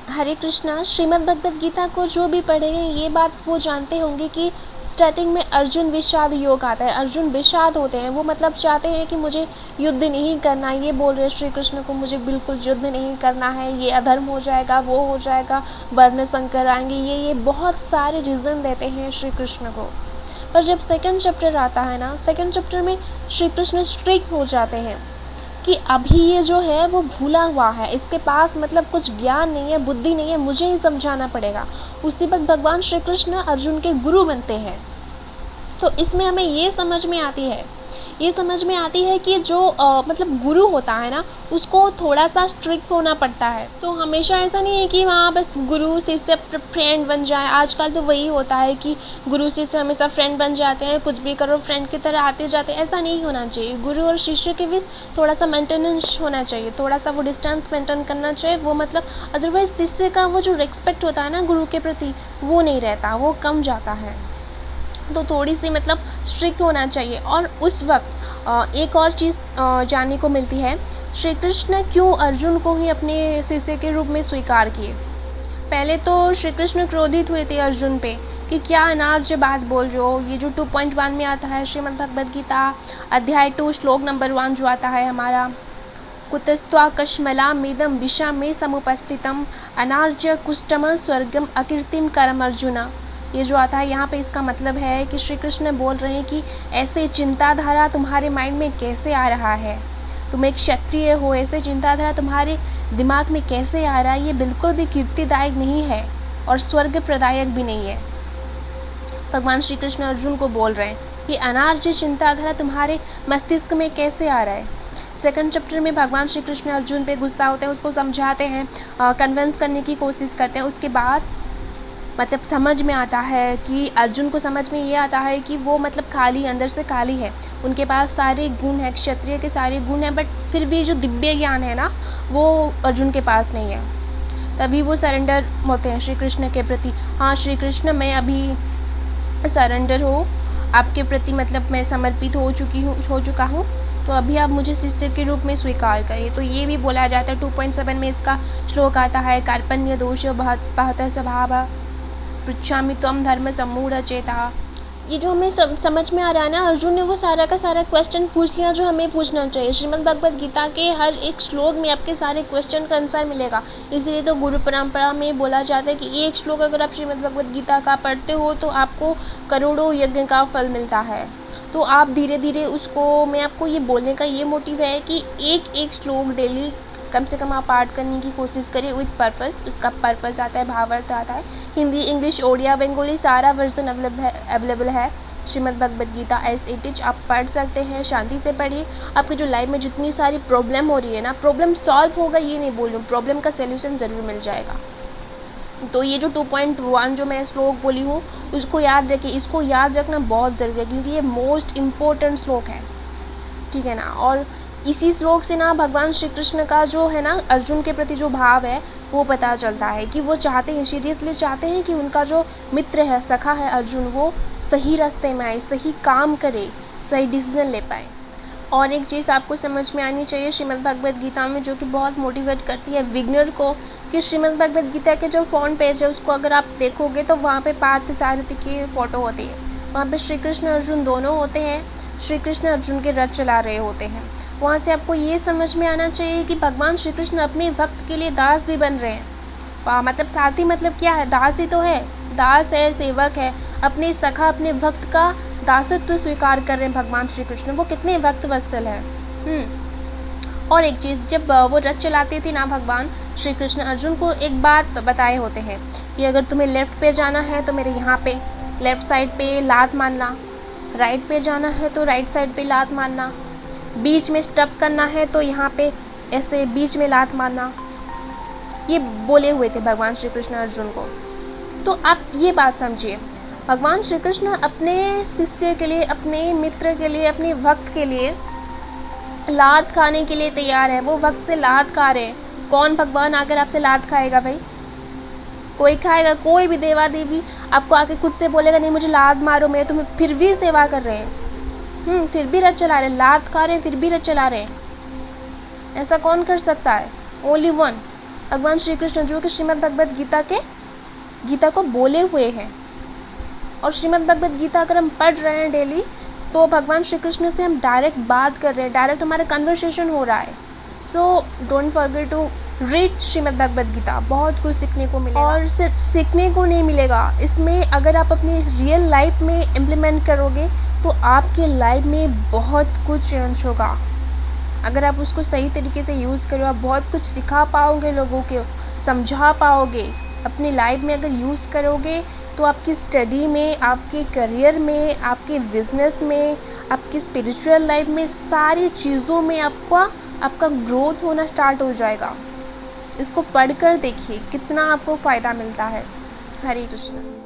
हरे कृष्णा। श्रीमद् भगवद गीता को जो भी पढ़े हैं ये बात वो जानते होंगे कि स्टार्टिंग में अर्जुन विषाद योग आता है। अर्जुन विषाद होते हैं, वो मतलब चाहते हैं कि मुझे युद्ध नहीं करना। ये बोल रहे श्री कृष्ण को मुझे बिल्कुल युद्ध नहीं करना है, ये अधर्म हो जाएगा, वो हो जाएगा, वर्ण संकर आएंगे, ये बहुत सारे रीज़न देते हैं श्री कृष्ण को। पर जब सेकंड चैप्टर आता है ना, सेकंड चैप्टर में श्री कृष्ण स्ट्रिक्ट हो जाते हैं कि अभी ये जो है वो भूला हुआ है, इसके पास मतलब कुछ ज्ञान नहीं है, बुद्धि नहीं है, मुझे ही समझाना पड़ेगा। उसी वक्त भगवान श्री कृष्ण अर्जुन के गुरु बनते हैं। तो इसमें हमें ये समझ में आती है कि जो मतलब गुरु होता है ना, उसको थोड़ा सा स्ट्रिक्ट होना पड़ता है। तो हमेशा ऐसा नहीं है कि वहाँ बस गुरु शिष्य फ्रेंड बन जाए। आजकल तो वही होता है कि गुरु शिष्य हमेशा फ्रेंड बन जाते हैं, कुछ भी करो फ्रेंड की तरह आते जाते। ऐसा नहीं होना चाहिए। गुरु और शिष्य के बीच थोड़ा सा मेंटेनेंस होना चाहिए, थोड़ा सा वो डिस्टेंस मेंटेन करना चाहिए। वो मतलब अदरवाइज शिष्य का वो जो रिस्पेक्ट होता है ना गुरु के प्रति, वो नहीं रहता, वो कम जाता है। तो थोड़ी सी मतलब स्ट्रिक्ट होना चाहिए। और उस वक्त एक और चीज़ जानने को मिलती है, श्री कृष्ण क्यों अर्जुन को ही अपने शिष्य के रूप में स्वीकार किए। पहले तो श्री कृष्ण क्रोधित हुए थे अर्जुन पे कि क्या अनार्य बात बोल रहे हो। ये जो 2.1 में आता है श्रीमद् भगवद गीता अध्याय 2 श्लोक नंबर 1 जो आता है हमारा, कुतस्त्वाकश्मलामिदं विषा में समुपस्थितम अनार्य कुष्टम स्वर्गम अकीर्तिम करम अर्जुन। ये जो आता है यहाँ पे, इसका मतलब है कि श्री कृष्ण बोल रहे हैं कि ऐसे चिंताधारा तुम्हारे माइंड में कैसे आ रहा है, तुम एक क्षत्रिय हो, ऐसे चिंताधारा तुम्हारे दिमाग में कैसे आ रहा है। ये बिल्कुल भी कीर्तिदायक नहीं है और स्वर्ग प्रदायक भी नहीं है। भगवान श्री कृष्ण अर्जुन को बोल रहे हैं कि अनार्य चिंताधारा तुम्हारे मस्तिष्क में कैसे आ रहा है। सेकंड चैप्टर में भगवान श्री कृष्ण अर्जुन पे गुस्सा होते हैं, उसको समझाते हैं, कन्विंस करने की कोशिश करते हैं। उसके बाद मतलब समझ में आता है कि अर्जुन को समझ में ये आता है कि वो मतलब खाली, अंदर से खाली है। उनके पास सारे गुण हैं, क्षत्रिय के सारे गुण हैं, बट फिर भी जो दिव्य ज्ञान है ना वो अर्जुन के पास नहीं है। तभी वो सरेंडर होते हैं श्री कृष्ण के प्रति। हाँ श्री कृष्ण, मैं अभी सरेंडर हूँ आपके प्रति, मतलब मैं समर्पित हो चुका हूँ, तो अभी आप मुझे शिष्य के रूप में स्वीकार करिए। तो ये भी बोला जाता है। 2.7 में इसका श्लोक आता है, कार्पण्य दोष बहत स्वभाव पृच्छामि त्वं धर्म सम्मूढ़ चेता। ये जो हमें समझ में आ रहा है ना, अर्जुन ने वो सारा का सारा क्वेश्चन पूछ लिया जो हमें पूछना चाहिए। श्रीमद् भगवद गीता के हर एक श्लोक में आपके सारे क्वेश्चन का आंसर मिलेगा। इसलिए तो गुरु परंपरा में बोला जाता है कि एक श्लोक अगर आप श्रीमद् भगवद गीता का पढ़ते हो तो आपको करोड़ों यज्ञ का फल मिलता है। तो आप धीरे धीरे उसको, मैं आपको ये बोलने का ये मोटिव है कि एक श्लोक डेली कम से कम आप पाठ करने की कोशिश करिए विद पर्पस। उसका पर्पस आता है, भावार्थ आता है। हिंदी, इंग्लिश, ओडिया, बंगाली सारा वर्जन अवेलेबल है Shrimad Bhagavad Gita as it is. आप पढ़ सकते हैं, शांति से पढ़िए। आपकी जो लाइफ में जितनी सारी प्रॉब्लम हो रही है ना, प्रॉब्लम सॉल्व होगा ये नहीं बोल रही हूँ, प्रॉब्लम का सोल्यूशन ज़रूर मिल जाएगा। तो ये जो 2.1 जो मैं श्लोक बोली हूँ उसको याद रखिए। इसको याद रखना बहुत ज़रूरी है क्योंकि ये मोस्ट इम्पोर्टेंट श्लोक है, ठीक है ना। और इसी श्लोक से ना भगवान श्री कृष्ण का जो है ना अर्जुन के प्रति जो भाव है वो पता चलता है कि वो चाहते हैं, सीरियसली चाहते हैं कि उनका जो मित्र है, सखा है अर्जुन, वो सही रास्ते में आए, सही काम करे, सही डिसीजन ले पाए। और एक चीज़ आपको समझ में आनी चाहिए श्रीमद् भगवद गीता में जो कि बहुत मोटिवेट करती है बिगनर को, कि श्रीमद् भगवद गीता के जो फ्रंट पेज है उसको अगर आप देखोगे तो वहाँ पे पार्थ सारथी की फ़ोटो होती है। वहाँ पे श्री कृष्ण अर्जुन दोनों होते हैं। श्री कृष्ण अर्जुन के रथ चला रहे होते हैं। वहाँ से आपको ये समझ में आना चाहिए कि भगवान श्री कृष्ण अपने भक्त के लिए दास भी बन रहे हैं। मतलब साथी मतलब क्या है, दास ही तो है, दास है, सेवक है। अपने सखा, अपने भक्त का दासत्व स्वीकार कर रहे हैं भगवान श्री कृष्ण। वो कितने भक्त वत्सल है। और एक चीज़, जब वो रथ चलाते थे ना भगवान श्री कृष्ण, अर्जुन को एक बात बताए होते हैं कि अगर तुम्हें लेफ्ट पे जाना है तो मेरे यहाँ पे लेफ्ट साइड पे लात मारना, राइट पे जाना है तो राइट साइड पे लात मारना, बीच में स्टॉप करना है तो यहाँ पे ऐसे बीच में लात मारना। ये बोले हुए थे भगवान श्री कृष्ण अर्जुन को। तो आप ये बात समझिए, भगवान श्री कृष्ण अपने शिष्य के लिए, अपने मित्र के लिए, अपने भक्त के लिए लात खाने के लिए तैयार है। वो भक्त से लात खा रहे हैं। कौन भगवान आकर आपसे लात खाएगा भाई? कोई खाएगा? कोई भी देवा देवी आपको आके खुद से बोलेगा नहीं मुझे लात मारो, मैं तुम्हें फिर भी सेवा कर रहे हैं, फिर भी रथ चला रहे हैं, लात खा रहे हैं फिर भी रथ चला रहे हैं। ऐसा कौन कर सकता है? ओनली वन, भगवान श्री कृष्ण जो कि श्रीमद् भगवद गीता को बोले हुए हैं। और श्रीमद् भगवद गीता अगर हम पढ़ रहे हैं डेली, तो भगवान श्री कृष्ण से हम डायरेक्ट बात कर रहे हैं, डायरेक्ट हमारा कन्वर्सेशन हो रहा है। So don't forget to read Shrimad Bhagavad Gita, बहुत कुछ सीखने को मिलेगा। और सिर्फ सीखने को नहीं मिलेगा, इसमें अगर आप अपनी रियल लाइफ में इम्प्लीमेंट करोगे तो आपके लाइफ में बहुत कुछ चेंज होगा। अगर आप उसको सही तरीके से यूज़ करो, आप बहुत कुछ सिखा पाओगे, लोगों को समझा पाओगे। अपनी लाइफ में अगर यूज़ करोगे तो आपकी स्टडी में, आपके करियर में, आपके बिजनेस में, आपकी स्पिरिचुअल लाइफ में, सारी चीज़ों में आपका ग्रोथ होना स्टार्ट हो जाएगा। इसको पढ़कर देखिए कितना आपको फ़ायदा मिलता है। हरे कृष्ण।